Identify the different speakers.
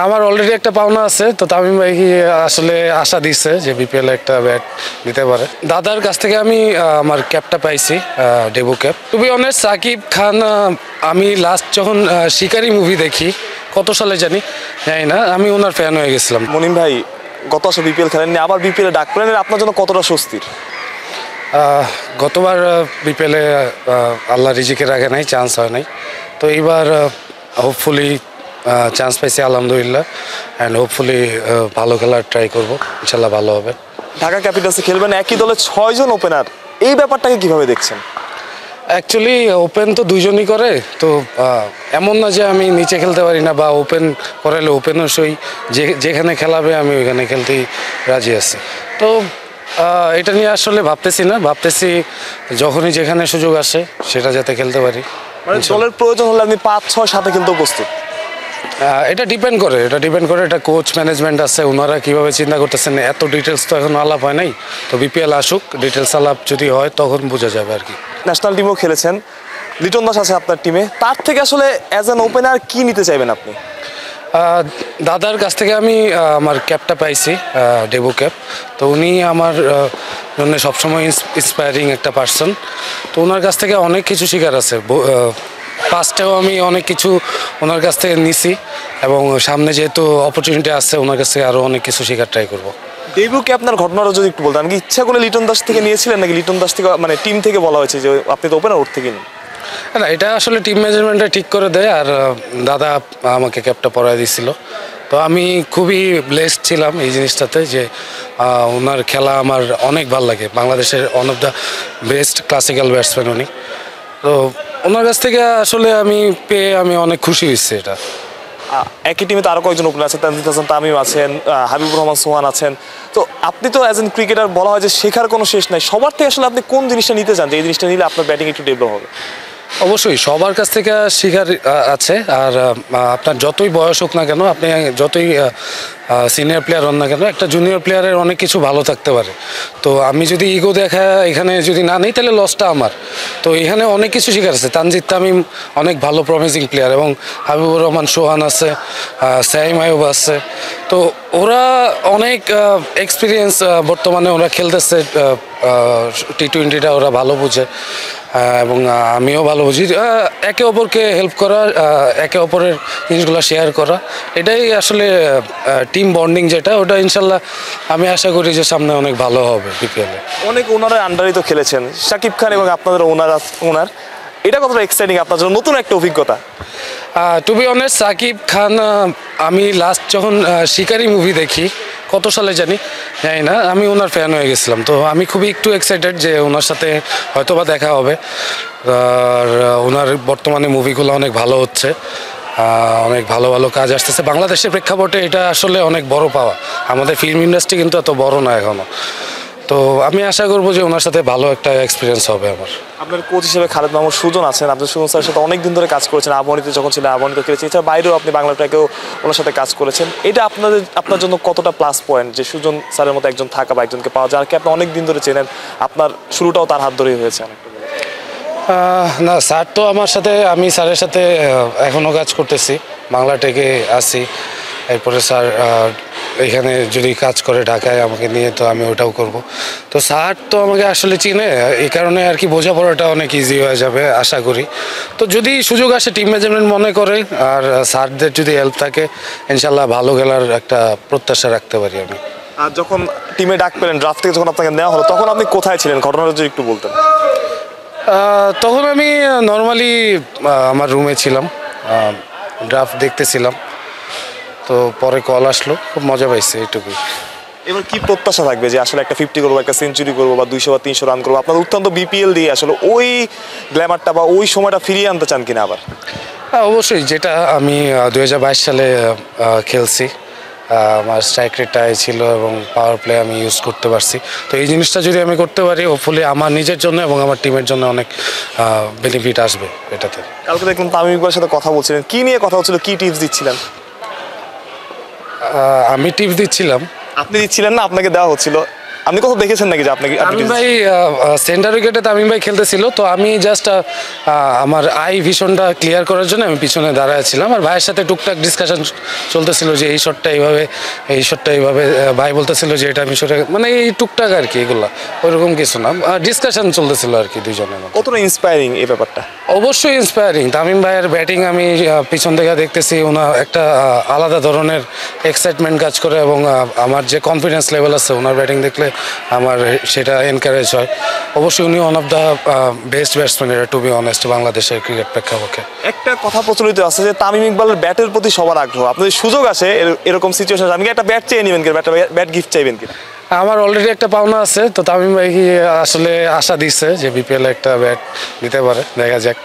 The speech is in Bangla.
Speaker 1: আমার অলরেডি একটা পাওনা আছে, তো তামিম ভাই আসলে আশা দিচ্ছে যে বিপিএল একটা ব্যাট দিতে পারে। দাদার কাছ থেকে আমি আমার ক্যাপটা পাইছি, debut cap. To be honest, Shakib Khan আমি লাস্ট যখন শিকারি মুভি দেখি, কত সালে জানি না, আমি ওনার ফ্যান হয়ে গেছিলাম।
Speaker 2: মনিম ভাই গত আসলে বিপিএল খেলেননি, আবার বিপিএল ডাক পেলেন, আপনার জন্য কতটা স্বস্তির?
Speaker 1: গতবার বিপিএলে আল্লাহ রিজিকের আগে নাই, চান্স হয় নাই। তো এইবার হোপফুলি চান্স পাইছি আলহামদুলিল্লাহ, অ্যান্ড হোপফুলি ভালো খেলার ট্রাই করবো, ইনশাল্লাহ ভালো হবে।
Speaker 2: ঢাকা ক্যাপিটালসে খেলবেন, একই দলে 6 জন ওপেনার, এই ব্যাপারটাকে কিভাবে দেখছেন?
Speaker 1: অ্যাকচুয়ালি ওপেন তো দুইজনই করে, তো এমন না যে আমি নিচে খেলতে পারি না, বা ওপেন করালে ওপেনের সই যেখানে খেলাবে আমি ওইখানে খেলতেই রাজি আছি। তো এটা নিয়ে আসলে ভাবতেছি যখনই যেখানে সুযোগ আসে সেটা যাতে খেলতে পারি।
Speaker 2: মানে দলের প্রয়োজন হলে আপনি 5-6-7 খেলতেও প্রস্তুত?
Speaker 1: এটা ডিপেন্ড করে, এটা কোচ ম্যানেজমেন্ট আছে, ওনারা কীভাবে চিন্তা করতেছেন। এত ডিটেলস তো এখন আলাপ হয় নাই, তো বিপিএল আসুক, ডিটেলস আলাপ যদি হয় তখন বোঝা যাবে আর কি।
Speaker 2: ন্যাশনাল টিমও খেলেছেন, লিটন দাস আছে আপনার টিমে, তার থেকে আসলে অ্যাজ অ্যান ওপেনার কি নিতে চাইবেন আপনি?
Speaker 1: দাদার কাছ থেকে আমি আমার ক্যাপটা পাইছি, ডেবু ক্যাপ। তো উনি আমার জন্য সবসময় ইন্সপায়ারিং একটা পার্সন। তো ওনার কাছ থেকে অনেক কিছু শেখার আছে। পাস্টেও আমি অনেক কিছু ওনার কাছ থেকে নিছি, এবং সামনে যেহেতু অপরচুনিটি আছে, ওনার কাছ থেকে আরও অনেক কিছু শেখার ট্রাই করবো।
Speaker 2: ডেবু ক্যাপটার ঘটনাটা যদি একটু বলতেন, কি ইচ্ছা করে লিটন দাস থেকে নিয়েছিলেন, নাকি লিটন দাস থেকে মানে টিম থেকে বলা হয়েছে যে আপনি তো ওপেনার, ওর থেকে নিন?
Speaker 1: না, এটা আসলে টিম ম্যানেজমেন্টে ঠিক করে দেয়, আর দাদা আমাকে ক্যাপটা পরাই দিয়েছিল। তো আমি খুবই ব্লেসড ছিলাম এই জিনিসটাতে, যে ওনার খেলা আমার অনেক ভালো লাগে। বাংলাদেশের one of the best classical batsman উনি। তো ওনার কাছ থেকে আসলে আমি পেয়ে আমি অনেক খুশি হয়েছি। এটা
Speaker 2: একই টিমে তো আরও কয়েকজন ওপেনার আছেন, তানজিদ হাসান তামিম আছেন, হাবিবুর রহমান সোহান আছেন। তো আপনি তো অ্যাজ এন ক্রিকেটার বলা হয় যে শেখার কোনো শেষ নাই, সবার থেকে আসলে আপনি কোন জিনিসটা নিতে চান যে এই জিনিসটা নিলে আপনার ব্যাটিং একটু ডেভেলপ হবে?
Speaker 1: অবশ্যই সবার কাছ থেকে শেখার আছে। আর আপনার যতই বয়স হোক না কেন, আপনি যতই সিনিয়র প্লেয়ার হন না কেন, একটা জুনিয়র প্লেয়ারের অনেক কিছু ভালো থাকতে পারে। তো আমি যদি ইগো দেখা এখানে যদি না নিই, তাহলে লসটা আমার। তো এখানে অনেক কিছু শেখার আছে। তানজিদ তামিম অনেক ভালো প্রমিজিং প্লেয়ার, এবং হাবিবুর রহমান সোহান আছে, সাইম আয়ুব আছে। তো ওরা অনেক এক্সপিরিয়েন্স, বর্তমানে ওরা খেলতেছে টি-20টা, ওরা ভালো বুঝে, এবং আমিও ভালো বুঝি। একে অপরকে হেল্প করা, একে অপরের জিনিসগুলো শেয়ার করা, এটাই আসলে টিম বন্ডিং যেটা, ওটা ইনশাল্লাহ আমি আশা করি যে সামনে অনেক ভালো হবে বিপিএলে।
Speaker 2: অনেক ওনারা আন্ডারই তো খেলেছেন, শাকিব খান এবং আপনাদের ওনার এটা কতটা এক্সাইটিং আপনার জন্য, নতুন একটা অভিজ্ঞতা?
Speaker 1: Two be honest, Shakib Khan আমি লাস্ট যখন শিকারি মুভি দেখি, কত সালে জানি না, আমি ওনার ফ্যান হয়ে গেছিলাম। তো আমি খুবই একটু এক্সাইটেড যে ওনার সাথে হয়তোবা দেখা হবে। আর ওনার বর্তমানে মুভিগুলো অনেক ভালো হচ্ছে, অনেক ভালো ভালো কাজ আসতেছে বাংলাদেশের প্রেক্ষাপটে। এটা আসলে অনেক বড় পাওয়া। আমাদের ফিল্ম ইন্ডাস্ট্রি কিন্তু এত বড় না এখনো। তো আমি আশা করবো যে ওনার সাথে ভালো একটা এক্সপিরিয়েন্স হবে আমার।
Speaker 2: আপনার কোচ হিসেবে খালেদ মাহমুদ সুজন আছেন, আপনি সুজন স্যারের সাথে অনেক দিন ধরে কাজ করেছেন, আবহানিতে যখন ছিলেন আবহানিতে খেলেছেন, এছাড়া বাইরেও আপনি বাংলা ট্র্যাকেও ওনার সাথে কাজ করেছেন। এটা আপনার জন্য কতটা প্লাস পয়েন্ট যে সুজন স্যারের মতো একজন থাকা বা একজনকে পাওয়া, যাকে আপনি অনেক দিন ধরে চেনেন, আপনার শুরুটাও তার হাত ধরেই হয়েছে?
Speaker 1: না, স্যার তো আমার সাথে, আমি স্যারের সাথে এখনও কাজ করতেছি, বাংলা টেকে আছি। এরপরে স্যার এখানে যদি কাজ করে ঢাকায় আমাকে নিয়ে, তো আমি ওটাও করব। তো স্যার তো আমাকে আসলে চিনে, এই কারণে আর কি বোঝাপড়াটা অনেক ইজি হয়ে যাবে আশা করি। তো যদি সুযোগ আসে, টিম ম্যানেজমেন্ট মনে করে, আর স্যারদের যদি হেল্প থাকে, ইনশাল্লাহ ভালো খেলার একটা প্রত্যাশা রাখতে পারি আমি।
Speaker 2: আর যখন টিমে ডাক পেলেন, ড্রাফট থেকে যখন আপনাকে নেওয়া হলো, তখন আপনি কোথায় ছিলেন, ঘটনাটা যদি একটু বলতেন?
Speaker 1: তখন আমি নর্মালি আমার রুমে ছিলাম, ড্রাফট দেখতেছিলাম। তো পরে কল আসলো, খুব মজা পাইছে, এইটুকুই।
Speaker 2: এবার কি প্রত্যাশা থাকবে যে আসলে একটা 50 করবো, একটা সেঞ্চুরি করবো, বা 200 বা 300 রান করবো? আপনার অত্যন্ত বিপিএল দিয়ে আসলে ওই গ্ল্যামারটা বা ওই সময়টা ফিরিয়ে আনতে চান কিনা আবার?
Speaker 1: হ্যাঁ, অবশ্যই। যেটা আমি 2022 সালে খেলছি, আমার স্ট্রাইক রেটটা ছিল এবং পাওয়ার প্লে আমি ইউজ করতে পারছি। তো এই জিনিসটা যদি আমি করতে পারি, হোপফুলি আমার নিজের জন্য এবং আমার টিমের জন্য অনেক বেনিফিট আসবে এটাতে।
Speaker 2: কালকে দেখলাম তামিম ইকবালের সাথে কথা বলছিলেন, কি নিয়ে কথা হচ্ছিল, কি টিপস দিচ্ছিলেন?
Speaker 1: আমি টিপস দিচ্ছিলাম।
Speaker 2: আপনি দিচ্ছিলেন না, আপনাকে দেওয়া হচ্ছিল? আপনি কোথাও দেখেছেন নাকি যে আপনি
Speaker 1: তামিম ভাই সেন্টার উইকেটে তামিম ভাই খেলতেছিল, তো আমি জাস্ট আমার আই ভিশনটা ক্লিয়ার করার জন্য আমি পিছনে দাঁড়ায় ছিলাম, আর ভাইয়ের সাথে টুকটাক ডিসকাশন চলতেছিল যে এই শটটা এইভাবে, এই শটটা এইভাবে। ভাই বলতেছিল যে এটা আমি শটে, মানে এই টুকটাক আর কি, এগুলা ওইরকম কিছু না, ডিসকাশন চলতেছিল আর কি দুইজনের মধ্যে।
Speaker 2: কতটা ইন্সপায়ারিং এই ব্যাপারটা?
Speaker 1: অবশ্যই ইন্সপায়ারিং। তামিম ভাইয়ের ব্যাটিং আমি পিছন থেকে দেখতেছি, ওনার একটা আলাদা ধরনের এক্সাইটমেন্ট কাজ করে, এবং আমার যে কনফিডেন্স লেভেল আছে ওনার ব্যাটিং দেখলে আমার সেটা এনকারেজ হয়। অবশ্যই উনি one of the best batsman, এটা টু বি অনেস্ট, বাংলাদেশের ক্রিকেট প্রেক্ষাপটে।
Speaker 2: একটা কথা প্রচলিত আছে যে তামিম ইকবালের ব্যাটের প্রতি সবার আগ্রহ, আপনাদের সুযোগ আসে এরকম সিচুয়েশন আপনি কি একটা ব্যাট চেয়ে নেবেন, কি ব্যাট গিফট চাইবেন কি?
Speaker 1: আমার অলরেডি একটা পাওনা আছে, তো তামিম ভাই কি আসলে আশা দিচ্ছে যে বিপিএল একটা ব্যাট দিতে পারে, দেখা যাক।